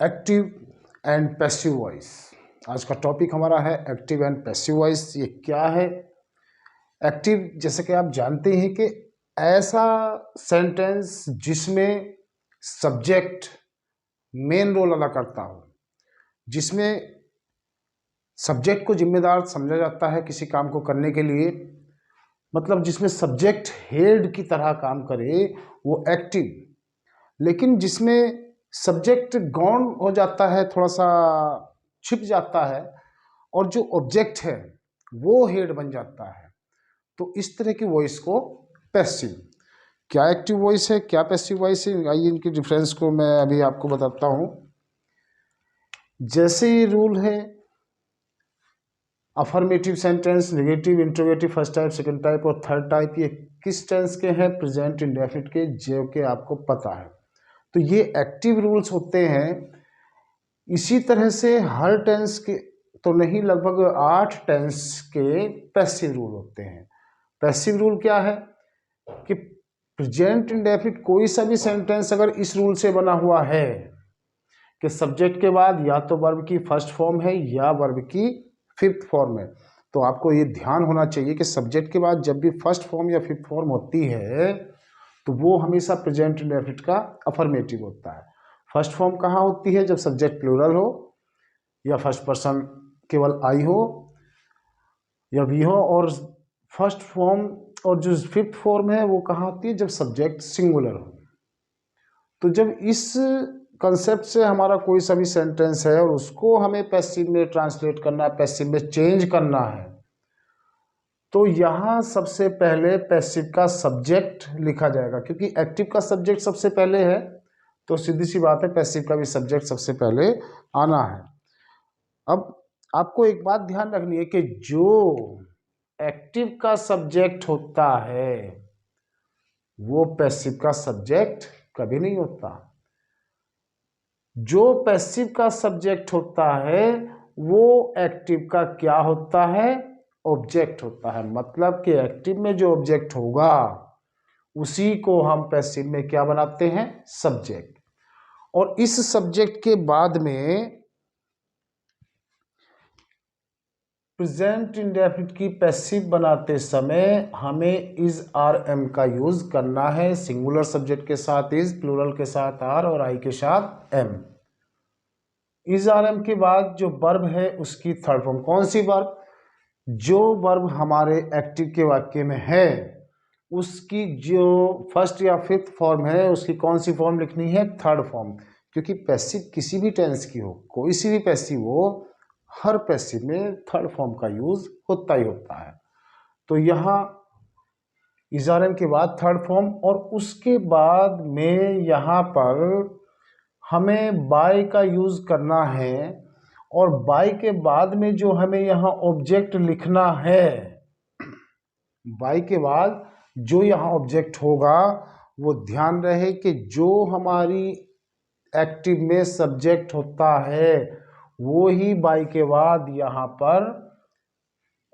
Active and passive voice. आज का topic हमारा है एक्टिव एंड पैसिव वॉइस। ये क्या है? एक्टिव, जैसे कि आप जानते हैं कि ऐसा सेंटेंस जिसमें सब्जेक्ट मेन रोल अदा करता हो, जिसमें सब्जेक्ट को जिम्मेदार समझा जाता है किसी काम को करने के लिए, मतलब जिसमें सब्जेक्ट हेड की तरह काम करे, वो एक्टिव। लेकिन जिसमें सब्जेक्ट गौण हो जाता है, थोड़ा सा छिप जाता है, और जो ऑब्जेक्ट है वो हेड बन जाता है, तो इस तरह की वॉइस को पैसिव। क्या एक्टिव वॉइस है, क्या पैसिव वॉइस है, आइए इनकी डिफरेंस को मैं अभी आपको बताता हूँ। जैसे ये रूल है, affirmative sentence, negative, interrogative, first type, second type और थर्ड टाइप, ये किस टेंस के हैं? प्रेजेंट इंडेफिनिट के, जो कि आपको पता है। तो ये एक्टिव रूल्स होते हैं। इसी तरह से हर टेंस के तो नहीं, लगभग 8 टेंस के पैसिव रूल होते हैं। पैसिव रूल क्या है कि प्रेजेंट इंडेफिनिट कोई सा भी सेंटेंस अगर इस रूल से बना हुआ है कि सब्जेक्ट के बाद या तो वर्ब की फर्स्ट फॉर्म है या वर्ब की फिफ्थ फॉर्म है, तो आपको ये ध्यान होना चाहिए कि सब्जेक्ट के बाद जब भी फर्स्ट फॉर्म या फिफ्थ फॉर्म होती है तो वो हमेशा प्रेजेंट इंडेफिनिट का अफर्मेटिव होता है। फर्स्ट फॉर्म कहाँ होती है? जब सब्जेक्ट प्लूरल हो या फर्स्ट पर्सन केवल आई हो या वी हो। और फर्स्ट फॉर्म और जो फिफ्थ फॉर्म है वो कहाँ होती है? जब सब्जेक्ट सिंगुलर हो। तो जब इस कंसेप्ट से हमारा कोई सा भी सेंटेंस है और उसको हमें पैसिव में ट्रांसलेट करना है, पैसिव में चेंज करना है, तो यहाँ सबसे पहले पैसिव का सब्जेक्ट लिखा जाएगा, क्योंकि एक्टिव का सब्जेक्ट सबसे पहले है, तो सीधी सी बात है पैसिव का भी सब्जेक्ट सबसे पहले आना है। अब आपको एक बात ध्यान रखनी है कि जो एक्टिव का सब्जेक्ट होता है वो पैसिव का सब्जेक्ट कभी नहीं होता। जो पैसिव का सब्जेक्ट होता है वो एक्टिव का क्या होता है? ऑब्जेक्ट होता है। मतलब कि एक्टिव में जो ऑब्जेक्ट होगा उसी को हम पैसिव में क्या बनाते हैं? सब्जेक्ट। और इस सब्जेक्ट के बाद में प्रेजेंट इंडेफिनिट की पैसिव बनाते समय हमें इज आर एम का यूज करना है। सिंगुलर सब्जेक्ट के साथ इज, प्लूरल के साथ आर और आई के साथ एम। इज आर एम के बाद जो वर्ब है उसकी थर्ड फॉर्म, कौन सी वर्ब? जो वर्ब हमारे एक्टिव के वाक्य में है उसकी जो फर्स्ट या फिफ्थ फॉर्म है उसकी कौन सी फॉर्म लिखनी है? Third form. क्योंकि पैसिव किसी भी टेंस की हो, कोई सी भी पैसिव हो, हर पैसिव में थर्ड फॉर्म का यूज होता ही होता है। तो यहाँ इज़ारम के बाद थर्ड फॉर्म, और उसके बाद में यहाँ पर हमें बाय का यूज करना है। और बाय के बाद में जो हमें यहाँ ऑब्जेक्ट लिखना है, बाय के बाद जो यहाँ ऑब्जेक्ट होगा वो ध्यान रहे कि जो हमारी एक्टिव में सब्जेक्ट होता है वो ही बाय के बाद यहाँ पर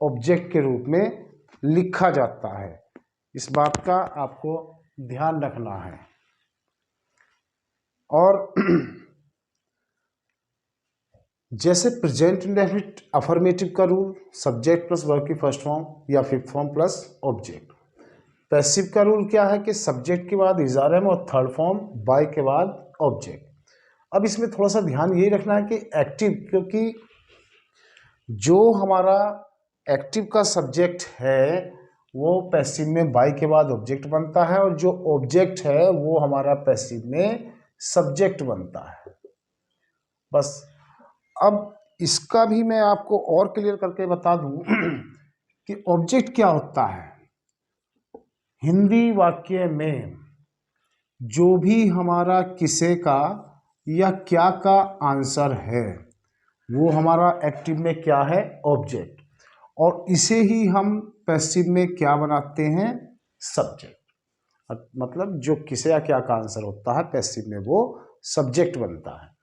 ऑब्जेक्ट के रूप में लिखा जाता है। इस बात का आपको ध्यान रखना है। और जैसे प्रेजेंट इंडेफिनिट अफर्मेटिव का रूल, सब्जेक्ट प्लस वर्ब की फर्स्ट फॉर्म या fifth form plus object. Passive का रूल क्या है कि सब्जेक्ट के बाद इज आर एम और थर्ड फॉर्म, बाय के बाद ऑब्जेक्ट। अब इसमें थोड़ा सा ध्यान ये रखना है कि एक्टिव, क्योंकि जो हमारा एक्टिव का सब्जेक्ट है वो पैसिव में बाय के बाद ऑब्जेक्ट बनता है, और जो ऑब्जेक्ट है वो हमारा पैसिव में सब्जेक्ट बनता है। बस अब इसका भी मैं आपको और क्लियर करके बता दूं कि ऑब्जेक्ट क्या होता है। हिंदी वाक्य में जो भी हमारा किसे का या क्या का आंसर है वो हमारा एक्टिव में क्या है? ऑब्जेक्ट। और इसे ही हम पैसिव में क्या बनाते हैं? सब्जेक्ट। मतलब जो किसे या क्या का आंसर होता है पैसिव में वो सब्जेक्ट बनता है।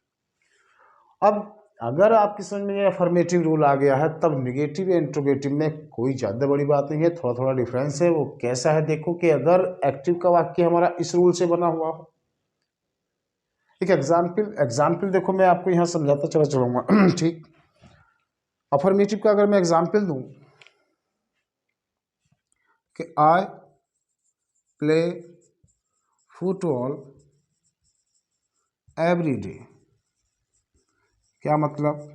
अब अगर आपकी समझ में अफर्मेटिव रूल आ गया है, तब निगेटिव या इंट्रोगेटिव में कोई ज़्यादा बड़ी बात नहीं है, थोड़ा थोड़ा डिफरेंस है। वो कैसा है देखो कि अगर एक्टिव का वाक्य हमारा इस रूल से बना हुआ हो, एक एग्जाम्पल देखो, मैं आपको यहाँ समझाता चला चलूँगा ठीक। अफर्मेटिव का अगर मैं एग्जाम्पल दूँ कि आई प्ले फुटबॉल एवरी डे, क्या मतलब?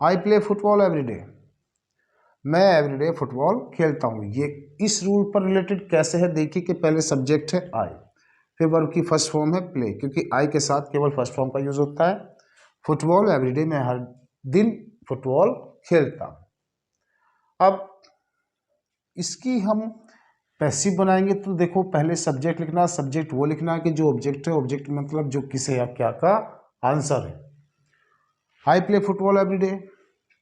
आई प्ले फुटबॉल एवरी डे, मैं एवरीडे फुटबॉल खेलता हूँ। ये इस रूल पर रिलेटेड कैसे है, देखिए कि पहले सब्जेक्ट है आई, फिर वर्ब की फर्स्ट फॉर्म है प्ले, क्योंकि आई के साथ केवल फर्स्ट फॉर्म का यूज होता है। फुटबॉल एवरीडे, मैं हर दिन फुटबॉल खेलता हूँ। अब इसकी हम पैसिव बनाएंगे तो देखो, पहले सब्जेक्ट लिखना, सब्जेक्ट वो लिखना है कि जो ऑब्जेक्ट है, ऑब्जेक्ट मतलब जो किसे या क्या का आंसर है। आई प्ले फुटबॉल एवरीडे,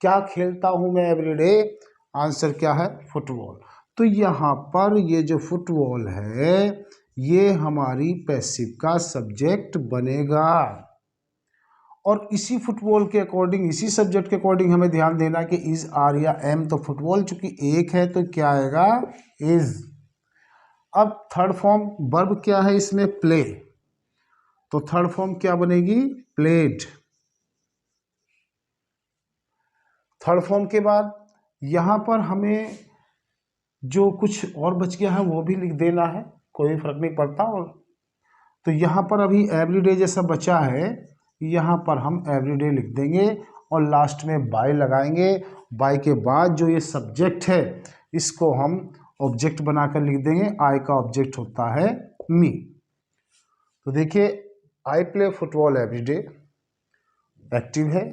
क्या खेलता हूं मैं एवरीडे, आंसर क्या है? फुटबॉल। तो यहाँ पर ये जो फुटबॉल है ये हमारी पैसिव का सब्जेक्ट बनेगा, और इसी फुटबॉल के अकॉर्डिंग, इसी सब्जेक्ट के अकॉर्डिंग हमें ध्यान देना कि इज, आर या एम। तो फुटबॉल चूंकि एक है तो क्या आएगा? इज। अब थर्ड फॉर्म वर्ब क्या है इसमें? प्ले, तो थर्ड फॉर्म क्या बनेगी? प्लेड। थर्ड फॉर्म के बाद यहाँ पर हमें जो कुछ और बच गया है वो भी लिख देना है, कोई फर्क नहीं पड़ता। और तो यहाँ पर अभी एवरीडे जैसा बचा है, यहाँ पर हम एवरीडे लिख देंगे और लास्ट में बाय लगाएंगे। बाय के बाद जो ये सब्जेक्ट है इसको हम ऑब्जेक्ट बनाकर लिख देंगे। आई का ऑब्जेक्ट होता है मी। तो देखिए, I play football everyday active है,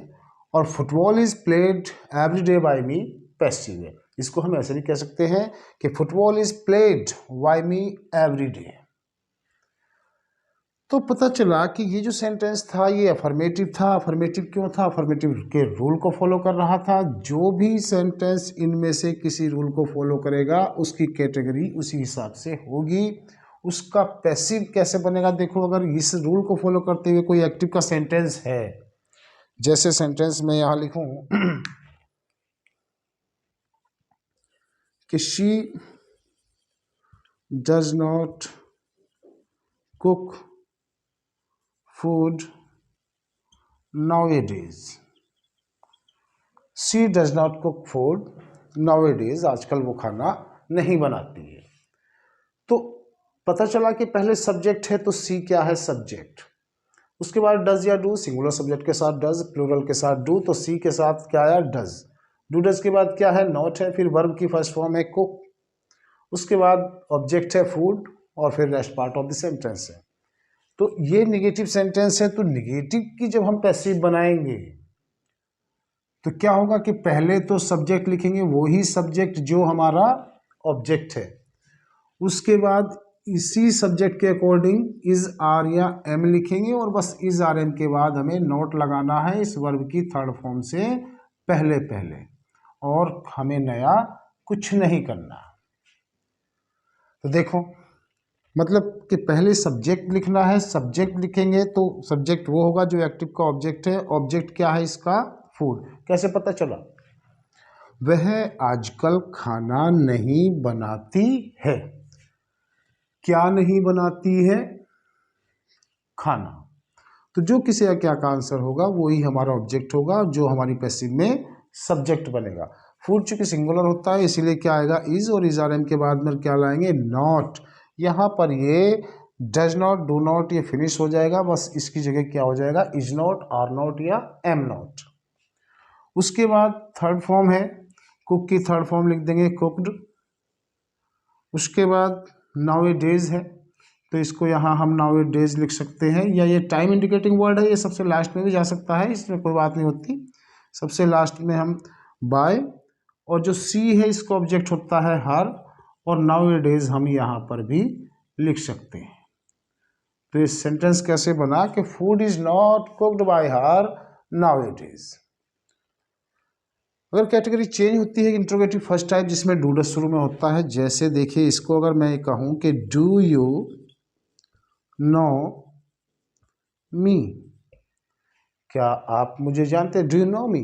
और football is played everyday by me passive है। इसको हम ऐसे भी कह सकते हैं कि football is played by me every day. तो पता चला कि ये जो सेंटेंस था ये अफर्मेटिव था। अफर्मेटिव क्यों था? अफर्मेटिव के रूल को फॉलो कर रहा था। जो भी सेंटेंस इनमें से किसी रूल को फॉलो करेगा उसकी कैटेगरी उसी हिसाब से होगी। उसका पैसिव कैसे बनेगा? देखो, अगर इस रूल को फॉलो करते हुए कोई एक्टिव का सेंटेंस है, जैसे सेंटेंस में यहां लिखूं कि she does not cook food nowadays. She does not cook food nowadays, आजकल वो खाना नहीं बनाती है। तो पता चला कि पहले सब्जेक्ट है, तो सी क्या है? सब्जेक्ट। उसके बाद डज या डू, सिंगुलर सब्जेक्ट के साथ डज, प्लूरल के साथ डू, तो सी के साथ क्या आया? डज। डू डज के बाद क्या है? नॉट है, फिर वर्ब की फर्स्ट फॉर्म है कुक, उसके बाद ऑब्जेक्ट है फूड, और फिर rest part of the sentence है। तो ये निगेटिव सेंटेंस है, तो निगेटिव की जब हम पैसिव बनाएंगे तो क्या होगा कि पहले तो सब्जेक्ट लिखेंगे, वही सब्जेक्ट जो हमारा ऑब्जेक्ट है, उसके बाद इसी सब्जेक्ट के अकॉर्डिंग इज, आर या एम लिखेंगे, और बस इज, आर, एम के बाद हमें नोट लगाना है इस वर्ब की थर्ड फॉर्म से पहले पहले, और हमें नया कुछ नहीं करना। तो देखो, मतलब कि पहले सब्जेक्ट लिखना है, सब्जेक्ट लिखेंगे तो सब्जेक्ट वो होगा जो एक्टिव का ऑब्जेक्ट है। ऑब्जेक्ट क्या है इसका? फूड। कैसे पता चला? वह आजकल खाना नहीं बनाती है। क्या नहीं बनाती है? खाना। तो जो किसी या क्या का आंसर होगा वही हमारा ऑब्जेक्ट होगा, जो हमारी पैसिव में सब्जेक्ट बनेगा। फूड चूंकि सिंगुलर होता है इसीलिए क्या आएगा? इज, और इज, आर, एम के बाद में क्या लाएंगे? नॉट। यहाँ पर ये डज नॉट, डू नॉट, ये फिनिश हो जाएगा, बस इसकी जगह क्या हो जाएगा? इज नॉट, आर नॉट या एम नॉट। उसके बाद थर्ड फॉर्म है कुक की थर्ड फॉर्म लिख देंगे कुक्ड। उसके बाद नाउ ए डेज है, तो इसको यहाँ हम नाउ ए डेज लिख सकते हैं, या ये टाइम इंडिकेटिंग वर्ड है, ये सबसे लास्ट में भी जा सकता है, इसमें कोई बात नहीं होती। सबसे लास्ट में हम बाय, और जो सी है इसका ऑब्जेक्ट होता है हर, और नाउ ए डेज हम यहाँ पर भी लिख सकते हैं। तो ये सेंटेंस कैसे बना कि food is not cooked bye her now A days. अगर कैटेगरी चेंज होती है इंट्रोगेटिव फर्स्ट टाइप जिसमें डू शुरू में होता है, जैसे देखिए इसको अगर मैं कहूँ कि डू यू नो मी, क्या आप मुझे जानते हैं? डू यू नो मी।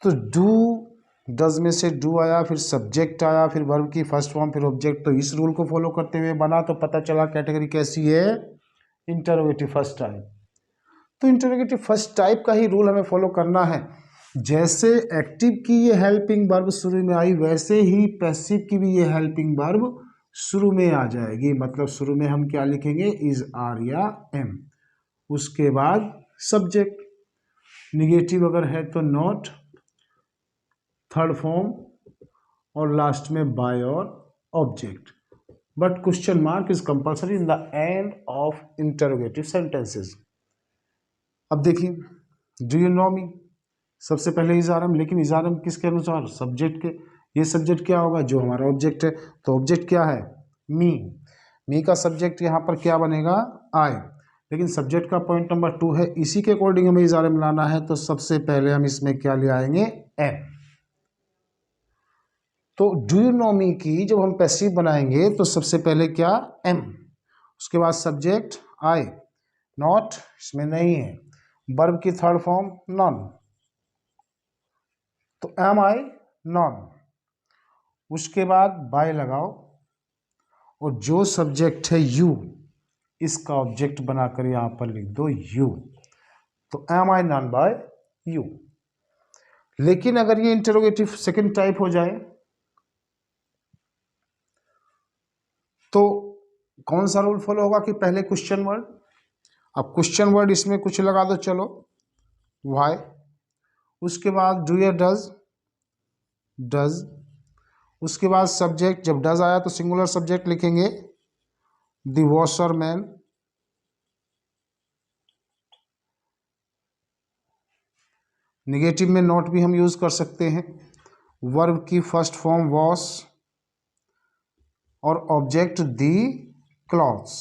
तो डू, डज में से डू आया, फिर सब्जेक्ट आया, फिर वर्ब की फर्स्ट फॉर्म, फिर ऑब्जेक्ट। तो इस रूल को फॉलो करते हुए बना, तो पता चला कैटेगरी कैसी है? Interrogative first type. तो इंटरोगेटिव फर्स्ट टाइप का ही रूल हमें फॉलो करना है। जैसे एक्टिव की ये हेल्पिंग वर्ब शुरू में आई, वैसे ही पैसिव की भी ये हेल्पिंग वर्ब शुरू में आ जाएगी। मतलब शुरू में हम क्या लिखेंगे, इज, आर या एम, उसके बाद सब्जेक्ट, निगेटिव अगर है तो नॉट, थर्ड फॉर्म, और लास्ट में बाय और object. But question mark is compulsory in the end of interrogative sentences. अब देखिए, डू यू नो मी, सबसे पहले इजारम, लेकिन इजारम किसके अनुसार, सब्जेक्ट के। ये सब्जेक्ट क्या होगा, जो हमारा ऑब्जेक्ट है। तो ऑब्जेक्ट क्या है, मी। मी का सब्जेक्ट यहाँ पर क्या बनेगा, आई। लेकिन सब्जेक्ट का पॉइंट नंबर 2 है, इसी के अकॉर्डिंग हमें इजारम लाना है। तो सबसे पहले हम इसमें क्या ले आएंगे, एम। तो डू यू नो मी की जब हम पैसिव बनाएंगे तो सबसे पहले क्या, एम, उसके बाद सब्जेक्ट आई, नॉट इसमें नहीं है, वर्ब की थर्ड फॉर्म नॉन, तो एम आई नॉन, उसके बाद बाय लगाओ, और जो सब्जेक्ट है यू, इसका ऑब्जेक्ट बनाकर यहां पर लिख दो यू। तो am I known by you. लेकिन अगर ये इंटरोगेटिव सेकंड टाइप हो जाए तो कौन सा रूल फॉलो होगा कि पहले क्वेश्चन वर्ड। अब क्वेश्चन वर्ड इसमें कुछ लगा दो, चलो वाई, उसके बाद डू या डज, डज, उसके बाद सब्जेक्ट, जब डज आया तो सिंगुलर सब्जेक्ट लिखेंगे, द वॉशरमैन, नेगेटिव में नॉट भी हम यूज कर सकते हैं, वर्ब की फर्स्ट फॉर्म वॉश, और object the clothes.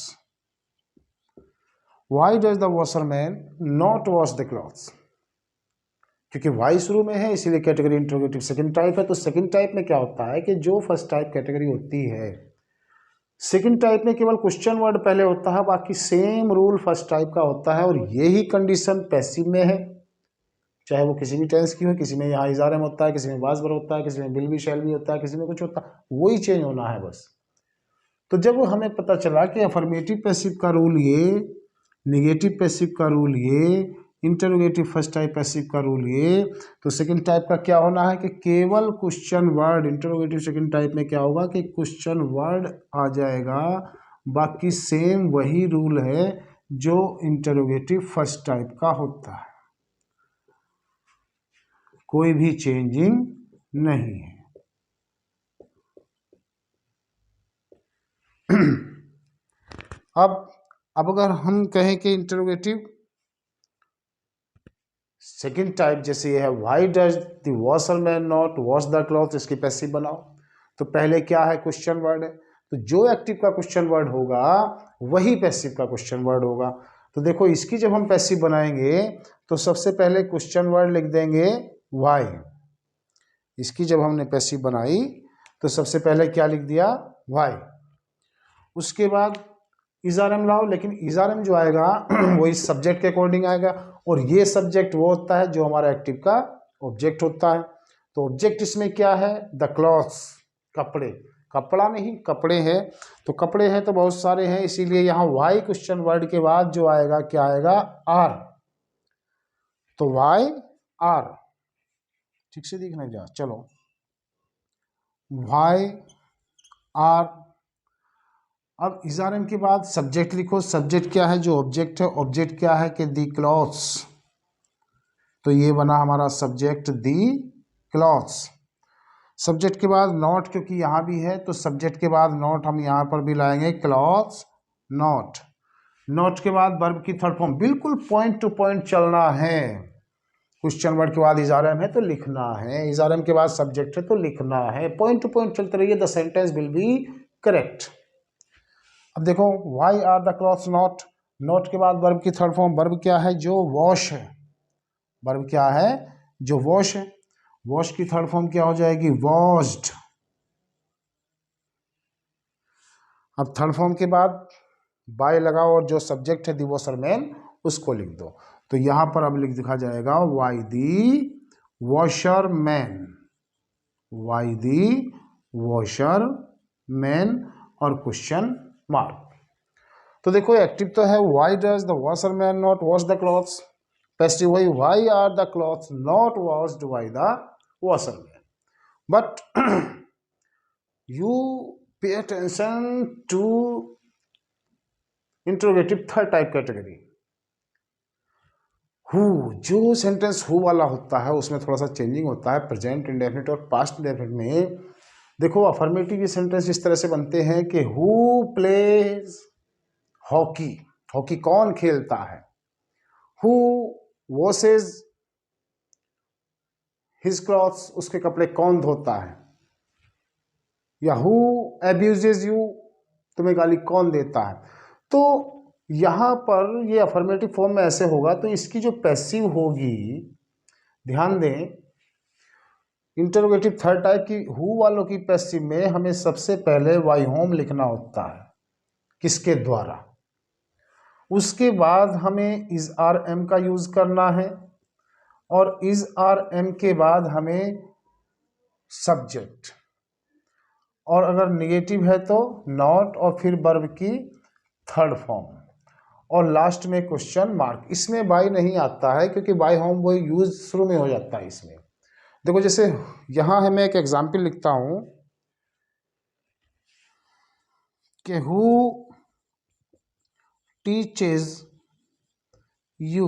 Why does the washerman not wash the clothes, क्योंकि वाई शुरू में है इसीलिए कैटेगरी इंटरोगेटिव सेकंड टाइप है। तो सेकंड टाइप में क्या होता है कि जो फर्स्ट टाइप कैटेगरी होती है, सेकंड टाइप में केवल क्वेश्चन वर्ड पहले होता है, बाकी सेम रूल फर्स्ट टाइप का होता है। और यही कंडीशन पैसिव में है, चाहे वो किसी भी टेंस की हो, किसी में यहाँ इजारम होता है, किसी में वाज वर्ब होता है, किसी में विल भी शैल भी होता है, किसी में कुछ होता है, वही चेंज होना है बस। तो जब हमें पता चला कि अफर्मेटिव पैसिव का रूल ये, निगेटिव पैसिव का रूल ये, इंटरोगेटिव फर्स्ट टाइप पैसिव का रूल ये, तो सेकंड टाइप का क्या होना है कि केवल question word, interrogative second type में क्या होगा कि क्वेश्चन वर्ड आ जाएगा, बाकी सेम वही रूल है जो इंटरोगेटिव फर्स्ट टाइप का होता है, कोई भी चेंजिंग नहीं है। अब अगर हम कहें कि इंटरोगेटिव सेकंड टाइप जैसे ये है, why does the washerman not wash the cloth, इसकी पैसिव बनाओ। तो पहले क्या है, क्वेश्चन वर्ड है, तो जो एक्टिव का क्वेश्चन वर्ड होगा वही पैसिव का क्वेश्चन वर्ड होगा। तो देखो इसकी जब हम पैसिव बनाएंगे तो सबसे पहले क्वेश्चन वर्ड लिख देंगे व्हाई। इसकी जब हमने पैसिव बनाई तो सबसे पहले क्या लिख दिया, व्हाई। उसके बाद इजारम लाओ, लेकिन इजारम जो आएगा वो इस सब्जेक्ट के अकॉर्डिंग आएगा, और ये सब्जेक्ट वो होता है जो हमारा एक्टिव का ऑब्जेक्ट होता है। तो ऑब्जेक्ट इसमें क्या है, द क्लॉथ्स, कपड़े, कपड़ा नहीं कपड़े हैं। तो कपड़े हैं तो बहुत सारे हैं, इसीलिए यहाँ वाई क्वेश्चन वर्ड के बाद जो आएगा क्या आएगा, आर। तो वाई आर, ठीक से दिखने जा, चलो वाई आर। अब इजारम के बाद सब्जेक्ट लिखो, सब्जेक्ट क्या है, जो ऑब्जेक्ट है, ऑब्जेक्ट क्या है कि दी क्लॉथ्स, तो ये बना हमारा सब्जेक्ट दी क्लॉथ्स। सब्जेक्ट के बाद नॉट, क्योंकि यहाँ भी है तो सब्जेक्ट के बाद नॉट हम यहाँ पर भी लाएंगे, क्लॉथ्स नॉट। नॉट के बाद वर्ब की थर्ड फॉर्म, बिल्कुल पॉइंट टू पॉइंट चलना है। क्वेश्चन वर्ड के बाद इजारम है तो लिखना है, इजारम के बाद सब्जेक्ट है तो लिखना है, पॉइंट टू पॉइंट चलते रहिए, the sentence will be correct. अब देखो why are the clothes not, not के बाद वर्ब की थर्ड फॉर्म, वर्ब क्या है, जो वॉश है, वर्ब क्या है, जो वॉश है, वॉश की थर्ड फॉर्म क्या हो जाएगी, वॉश्ड। अब थर्ड फॉर्म के बाद बाय लगाओ और जो सब्जेक्ट है दी वॉशरमैन उसको लिख दो। तो यहां पर अब लिखा जाएगा why the washerman, why the washerman और क्वेश्चन मार्क। तो देखो एक्टिव तो है why does the washerman not wash the clothes, passive वही why are the clothes not washed by the washerman. But you pay attention to interrogative third type category. Who, जो sentence who वाला होता है उसमें थोड़ा सा चेंजिंग होता है प्रेजेंट इंडेफिनिट और पास्ट इंडेफिनिट में। देखो अफर्मेटिव सेंटेंस इस तरह से बनते हैं कि हु प्लेज हॉकी, हॉकी कौन खेलता है। हु वॉशेज हिज क्लॉथ्स, उसके कपड़े कौन धोता है। या हु एब्यूजेज यू, तुम्हें गाली कौन देता है। तो यहां पर ये अफर्मेटिव फॉर्म में ऐसे होगा, तो इसकी जो पैसिव होगी, ध्यान दें इंटरोगेटिव थर्ड टाइप की हु वालों की पैसिव में हमें सबसे पहले वाई होम लिखना होता है, किसके द्वारा। उसके बाद हमें इज आर एम का यूज करना है, और इज आर एम के बाद हमें सब्जेक्ट, और अगर नेगेटिव है तो नॉट, और फिर वर्ब की थर्ड फॉर्म, और लास्ट में क्वेश्चन मार्क। इसमें बाय नहीं आता है क्योंकि बाय होम वो यूज शुरू में हो जाता है इसमें। देखो जैसे यहां है, मैं एक एग्जाम्पल लिखता हूं कि who teaches you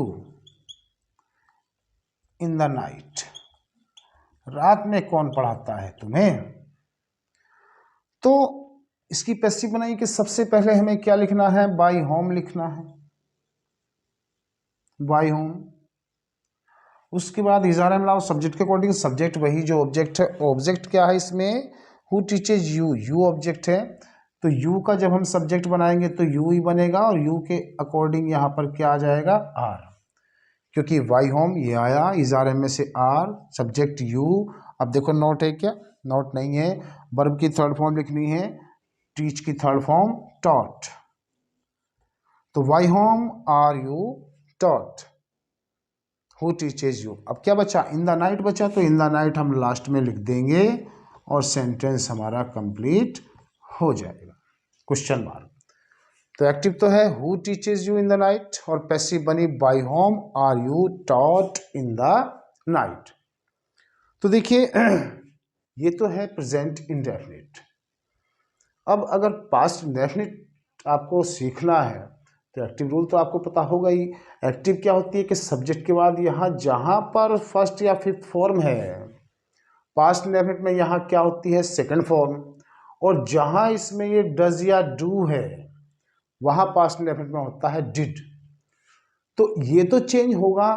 in the night, रात में कौन पढ़ाता है तुम्हें। तो इसकी पैसिव बनाई कि सबसे पहले हमें क्या लिखना है, बाय होम लिखना है, बाय होम। उसके बाद इज़ार एम लाओ सब्जेक्ट के अकॉर्डिंग, सब्जेक्ट वही जो ऑब्जेक्ट है। ऑब्जेक्ट क्या है इसमें, who teaches you, you object है, तो यू का जब हम सब्जेक्ट बनाएंगे तो यू ही बनेगा, और यू के अकॉर्डिंग यहाँ पर क्या आ जाएगा, आर, क्योंकि वाई होम ये आया, इज़ार एम में से आर, सब्जेक्ट यू। अब देखो नोट है क्या, नोट नहीं है, वर्ब की थर्ड फॉर्म लिखनी है, टीच की थर्ड फॉर्म टॉट, तो why whom are you taught, who teaches you. अब क्या बचा, इन द नाइट बचा, तो इन द नाइट हम लास्ट में लिख देंगे और सेंटेंस हमारा कंप्लीट हो जाएगा, क्वेश्चन मार्क। तो एक्टिव तो है who teaches you in the night, और पैसिव बनी by whom are you taught in the night. तो देखिए ये तो है प्रेजेंट इंडेफिनिट। अब अगर पास्ट इंडेफिनिट आपको सीखना है तो एक्टिव रूल तो आपको पता होगा ही। एक्टिव क्या होती है कि सब्जेक्ट के बाद यहाँ जहाँ पर फर्स्ट या फिफ्थ फॉर्म है, पास्ट इंडेफिनिट में यहाँ क्या होती है, सेकंड फॉर्म, और जहाँ इसमें ये डज या डू है वहाँ पास्ट इंडेफिनिट में होता है डिड। तो ये तो चेंज होगा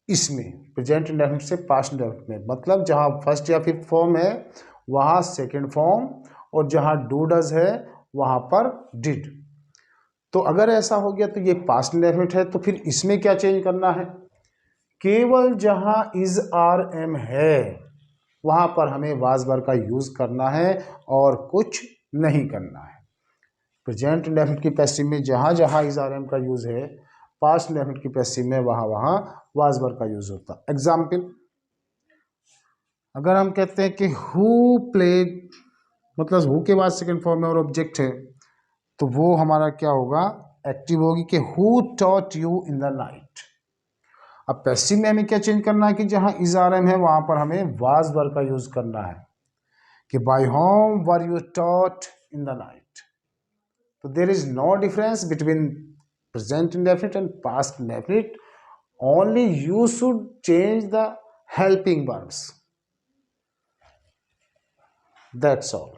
इसमें प्रेजेंट इंडेफिनिट से पास्ट इंडेफिनिट में, मतलब जहाँ फर्स्ट या फिफ्थ फॉर्म है वहाँ सेकंड फॉर्म, और जहाँ डू डज है वहाँ पर डिड। तो अगर ऐसा हो गया तो ये पास्ट इंडेफिनिट है, तो फिर इसमें क्या चेंज करना है, केवल जहाँ इज आर एम है वहाँ पर हमें वाज वर्ब का यूज करना है और कुछ नहीं करना है। प्रेजेंट इंडेफिनिट की पैसिव में जहाँ जहाँ इज आर एम का यूज है, पास्ट इंडेफिनिट की पैसिव में वहाँ वहाँ वाज वर्ब का यूज होता है। एग्जाम्पल, अगर हम कहते हैं कि हु प्लेड, मतलब हु के बाद सेकंड फॉर्म में और ऑब्जेक्ट है, तो वो हमारा क्या होगा, एक्टिव होगी कि who taught you in the night. अब पैसिव में हमें क्या चेंज करना है कि जहां इज आर एम है वहां पर हमें वाज वर्ब का यूज करना है कि by whom were you taught in the night. तो there is no difference between present indefinite and past indefinite, only you should change the helping verbs, that's all.